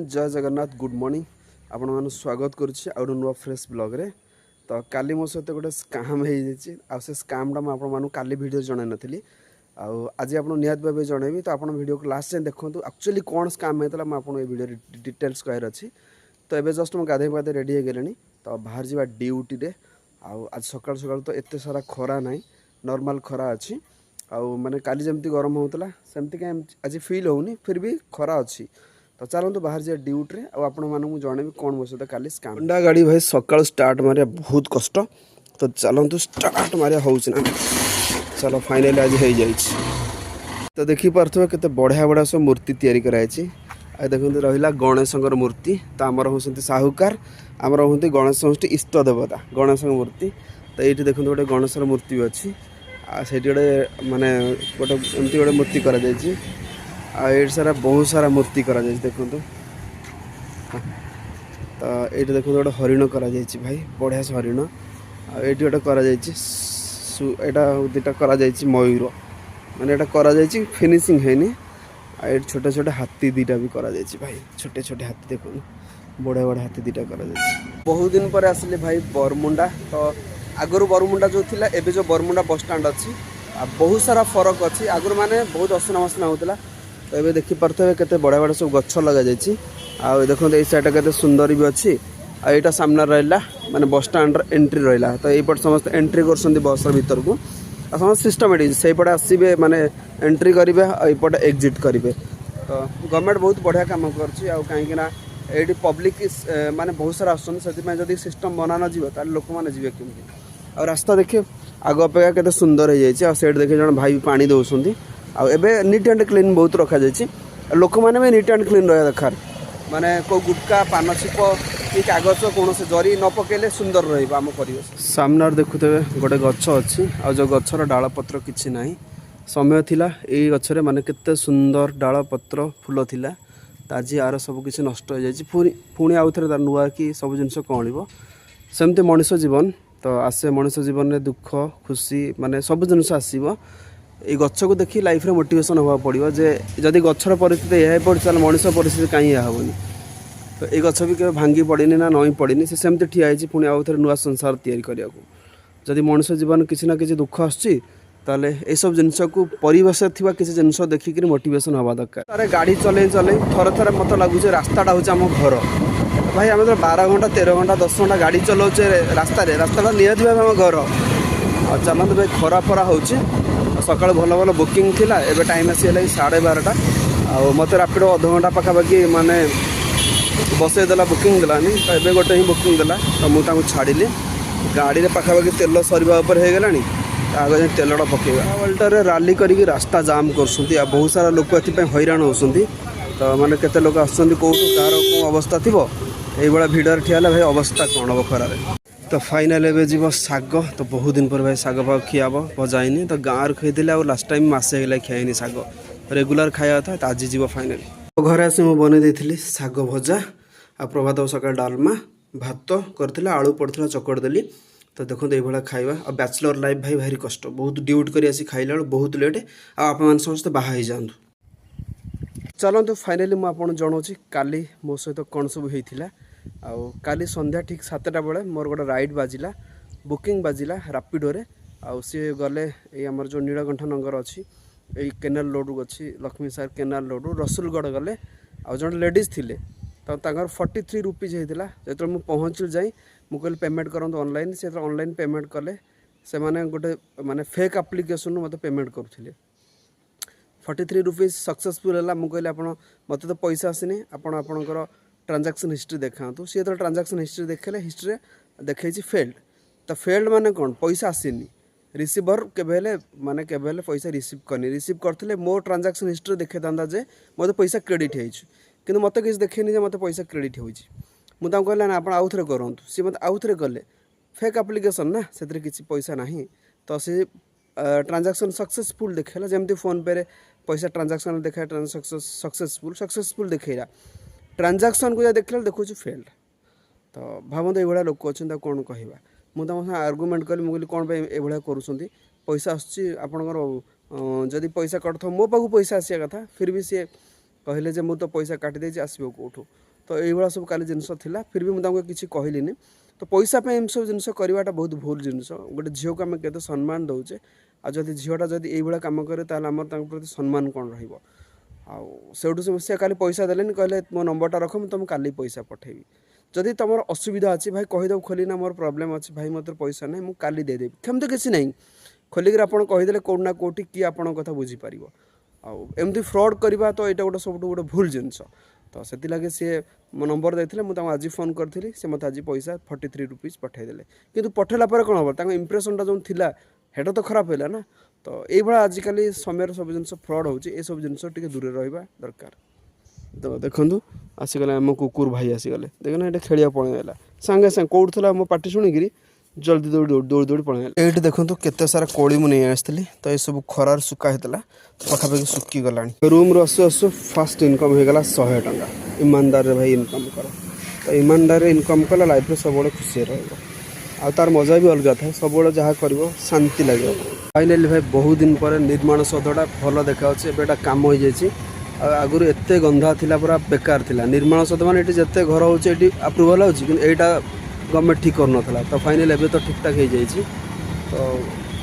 जय Jagannath good morning आपण मान स्वागत करुच्ची आउ नुआ फ्रेश ब्लॉग रे। तो काली मो सहित गोटे स्काम हो से स्कामटा मुझे काली वीडियो जन नी आज आप निहत भाव जनइबी। तो आप वीडियो को लास्ट जाए देखो एक्चुअली कौन स्काम होता है मुझे ये वीडियो डिटेल्स कहर अच्छी। तो ये जस्ट मुझे गाधे पाधे रेडी हो गले तो बाहर जा ड्यूटी रे। आज सकाल सकाल तो एत सारा खरा ना नॉर्मल खरा अच्छी माने काली जमती गरम होता सेमती कहीं आज फील होनी फिर भी खरा अच्छी। तो चलते बाहर जाए ड्यूटी रे आपण मानू जनइबी कौन मो सहित काली स्काम। होंडा गाड़ी भाई सकाल स्टार्ट मारिया बहुत कष्ट। तो चलतु स्टार्ट मारिया हो चलो फाइनली आज हो जाए। तो देखी पार्थे केते बढ़िया बढ़िया सब मूर्ति तैयारी कराई। देखते रहा गणेश मूर्ति। तो आमर हूँ साहूकार आमर हूँ गणेश हूँ इष्ट देवता गणेश मूर्ति। तो ये देखते गोटे गणेश मूर्ति भी अच्छी से गोटे माने गोटे एमती गोटे मूर्ति करा सारा बहुत सारा मूर्ति करा देखो। तो ये देखो गोटे हरिण करा भाई बढ़िया से हरिण ये गोटे करा दुटा करा मयूर माने ये करा फिनिशिंग है ये छोटे छोटे हाथी दुटा भी करा भाई छोटे छोटे हाथी देखो बढ़िया बढ़िया हाथी दुटा करा बहुत दिन पर आसिले भाई बरमुंडा। तो आगु बरमुंडा जो थिला एबे जो बरमुंडा बस स्टैंड अच्छी बहुत सारा फरक अच्छी। आगु माने बहुत असना मसना होता। तो ये देखी पार्थे केते बढ़िया बढ़िया सब गछ लगा देखो ये साइड के सुंदर भी अच्छी। यहाँ सामने रहा माने बस स्टैंड एंट्री रहा। तो यपट समस्त एंट्री कर बस भर को समस्त सिस्टमेटिक से पटे आसबे माने एंट्री करेंगे आईपटे एग्जिट करेंगे। तो गवर्नमेंट बहुत बढ़िया काम कर कहीं ये पब्लिक माने बहुत सारा आसती सिस्टम बना न जीव लोक मैंने जी केमी आ रास्ता देखिए आग अपेक्षा केते सुंदर हो जाए। सेठ देखिए जन भाई पानी दौरान आबे नीट एंड क्लीन बहुत रखा जाए। लोक मैंने भी नीट एंड क्लीन रहा दरकार माने को गुटका पान छिप कि कागज कौन से जरी न पकेले सुंदर रम परिवेश। सामने देखुते गोटे गछ अच्छी आ जो गचर डाल पत्र किसी ना समय थिला ये गचरे माने केते सुंदर डाल पत्र फूल थिला। आज यार सब किसी नष्ट हो जाए पुणी आउ थे नुआ कि सब जिनस कौड़ब सेमती मनीष जीवन। तो आसे मनीष जीवन में दुख खुशी माने सब जिनस आसब ये गच को देखी लाइफ रे मोटिवेशन होगा पड़ो जे जदि गचर परिस्थिति यह पड़े मनीष परिस्थिति कहीं यह हेनी। तो ये गच भी कभी भांगी पड़नी ना नई पड़नी से सेमती ठिया पुणी आउ थे नुआ संसार तैयारी करने जदि मनीष जीवन किसी ना किसी दुख आसुच्ची ताले ये सब जिनस को परिवेश थी किसी जिनस देखिक मोटिवेशन हवा दरकार। अरे गाड़ी चले चले थरे थरे मत लगुच रास्ताटा हूँ आम घर भाई आम 12 घंटा 13 घंटा 10 घंटा गाड़ी चलाऊे रास्ता निहत भाव आम घर आ चलते भाई खरा फरा हो सका भल भल बुकिंग थिला एबे टाइम आसीगला 12:30 आ मत रापिड अध घंटा पाखापाखि माने बसईदेला बुकिंग देलानी। तो ये गोटे ही बुकिंग देला तो मुझे छाड़ी गाड़ी में पाखापाखि तेल सरवा होगा आगे जाए तेलटा पकेगा वर्ल्टर राली करके रास्ता जाम कर बहुत सारा लोक ये हैरान होती। तो माने केते लोक आसुँच कौटू कार कौन अवस्था थी ये भिड़े ठिया भाई अवस्था कौन हम खरार। तो फाइनाल एवं जीव साग। तो बहुत दिन पर भाई साग फाग खिया भजाइनी तो गाँव खाई लास्ट टाइम मसे होगा खाइनी साग रेगुलर खाया था। तो आज जीव फाइनाल घर आसी मुझे बनई साग भजा आ प्रभात सका डालमा भात कर आलू पड़ता चकड़ देली। तो देखो ये खाଇବା आ बैचलर लाइफ भाई भारी कष्ट बहुत ड्यूट कर खाइला बहुत लेट आप समस्त बाहा जातु। चलते फाइनाली मुझे जनाऊँ काली मो सहित कौन सब होता। काली संध्या ठीक 7टा बेले मोर गोटे राइड बाजिला बुकिंग बाजिला रापिडोरे सी गले ये आमर जो नीलकंठ नगर अच्छी ये केनाल रोड अच्छी लक्ष्मी सार केनाल रोड रसुलगढ़ गले आ जो लेडीज थिले तो 43 रुपीज होता। जो मुझे पहुँचल जाए मुझे पेमेंट करूँ ऑनलाइन से ऑनलाइन पेमेंट कले से माने गोटे माने फेक एप्लिकेशन मत पेमेंट करुले 43 रुपीज सक्सेसफुल है। मुझे आप मत तो पैसा आसनी आपणकर ट्रांजैक्शन हिस्ट्री देखा सी जो ट्रांजैक्शन हिस्ट्री देखेले हिस्ट्री देखी फेल्ड। तो फेल्ड माने कौन पैसा आसनी रिसीवर केवे माने केवे पैसा रिसीव करनी रिसीव करते मो ट्रांजैक्शन हिस्ट्री देखे था जे मत पैसा क्रेडिट हो मत किसी देखेनि मत पैसा क्रेडिट हो मुझे कहला ना आप आउ थे करूँ सी मत आउ थे कले फेक एप्लिकेशन ना से किसी पैसा ना तो सी ट्रांजैक्शन सक्सेसफुल देखा जमती फोन पे रे पैसा ट्रांजैक्शन देखा सक्सेसफुल देखा ट्रांजैक्शन को देखला देखो फेल्ड। तो भावत ये लोक अच्छा कौन कह मुझे आर्गुमेंट कली मुझे कौन ये करुँच पैसा आसूँ आपंकर जदि पैसा कट मो पाक पैसा आसा कथा फिर भी सी कहले जे मु तो पैसा काटी देछि आसबो कोठो तो ये सब काली जिनस थिला फिर भी मुझे किसी कहलिनी तो पैसा पे एम सब जिनस करवाटा बहुत भूल जिनस गोटे झील को आम केते सम्मान दौचे आ जदि झीलटा जदि ये काम करे ताल आम प्रति सम्मान कौन रहिबो सेठू से काली पैसा देलेनि कहले मो नंबरटा रख मुझे तुम काली पैसा पठेबी जदि तुम असुविधा अच्छी भाई कहीदेव खोलीना मोर प्रोब्लेम अच्छी भाई मत पैसा ना मुझे काली देदेवी सेमती किसी ना खोलिक आप कहीदे कौटना कौटी किए आपण कथा बुझीपार आमती फ्रड करवा तो यहाँ गोटे सब गोटे भूल जिनस तो से लगे सी मो नंबर देते मुझे आज फोन करी से मत आज पैसा 43 रुपीज पठेदेले कि पठेला कौन हम इम्प्रेसनटा जो थिला हेटा तो खराब है ना तो ये आजिकल समय सब जिन फ्रड हो सब जिन दूर रहा दरकार तो देखो आसीगले आम कुकुर भाई आसीगले देखना ये खेलिया पलैला सांगे सांगे कौट था मो पार्टी शुणिकी जल्दी दौड़ी दौड़ी दौड़ी दौड़ी पलैला ये देखो केते सारा कोड़ी मुझे आसती तो ये सब खरार सुखा होता पाखापाखि सुखी गला रूम रू आसु आसु फास्ट इनकम होगा 100 टंका ईमानदार भाई इनकम कर तो ईमानदार इनकम कला लाइफ में सब खुशी रहा तार मजा भी अलग था सब जहाँ कर शांति लगे फाइनाली भाई बहुत दिन पर निर्माण सौधटा भल देखा एटा कम हो जाए आगुरी एत गंधा थिला पूरा बेकार थिला निर्माण सौध मैंने जिते घर होती अप्रुवाल होटा गवर्नमेंट ठीक कर तो फाइनाल एवं तो ठीक ठाक हो जाए तो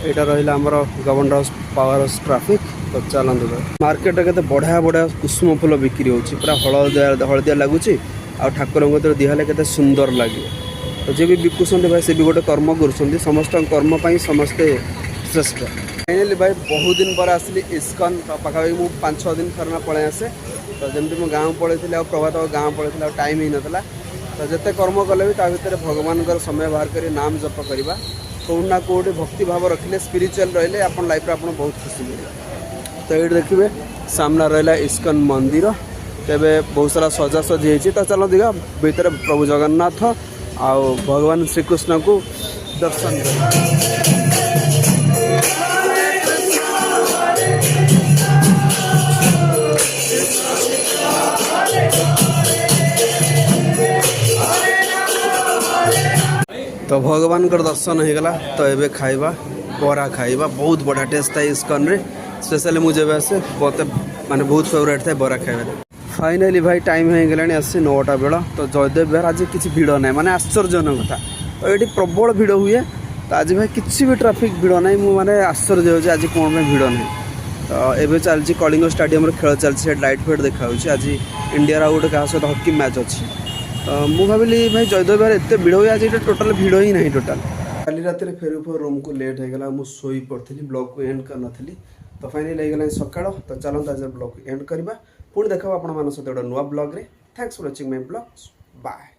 यहाँ रहा आमर government house power house traffic तो चलते मार्केट के बढ़िया बढ़िया कुसुम फूल बिक्री होची पूरा हलदिया लगुच आ ठाकुर दिहले के सुंदर लगे तो जी भी बिकुंट भाई से भी गोटे कर्म कर समस्त कर्म समस्ते श्रेष्ठ फाइनाली भाई बहुत दिन पर आसली इस्कन तो पाखापाखि मुझे 5-6 दिन थरना पलि आसे तो जमी मो गाँव पलि प्रभात गाँव पलि टाइम ही नाला तो जिते कर्म कले भी भितर भगवान समय बाहर कर नाम जप करवा कौटना कौटे भक्ति भाव रखिले स्पिरिचुअल रहिले आप लाइफ आप बहुत खुशी मिले तो ये देखिए सामना रहा इस्कन मंदिर तेरे बहुत सारा सजासजी होती तो चलो देखा भीतर प्रभु जगन्नाथ आ भगवान श्रीकृष्ण को दर्शन कर तो भगवान का दर्शन हो गला तो ये खाइबा बरा खाइबा बहुत बढ़िया टेस्ट था इस्कन रे स्पेशली मुझे आसे बहुत माने बहुत फेवरेट था बरा खाइबा फाइनाली भाई टाइम हो गलानी आसी 9टा बेला तो जयदेव बिहार आज किसी भिड़ ना माने आश्चर्यजनक कथा तो ये प्रबल भिड़ हुए तो आज भाई किसी भी ट्राफिक भिड़ ना मुझे आश्चर्य हो आज कौन में भिड़ ना तो ये चलती कलिंग स्टाडियम खेल चलती लाइट फाइट देखा आज इंडिया गोटे क्या सहित हॉकी मैच अच्छी तो मुझे भाविली भाई जयदेव बिहार एत भिड़ हुए आज टोटाल भिड़ ही ना टोटाल काली रात फेर रूम को लेट होगा मुझे शोई पड़ी ब्लॉग को एंड कर नी तो फाइनाली होगा सका तो चलते आज ब्लॉग को एंड करवा पुणी देखा आपण सहित गोटे नुआ ब्लॉग रे thanks for watching my blog bye.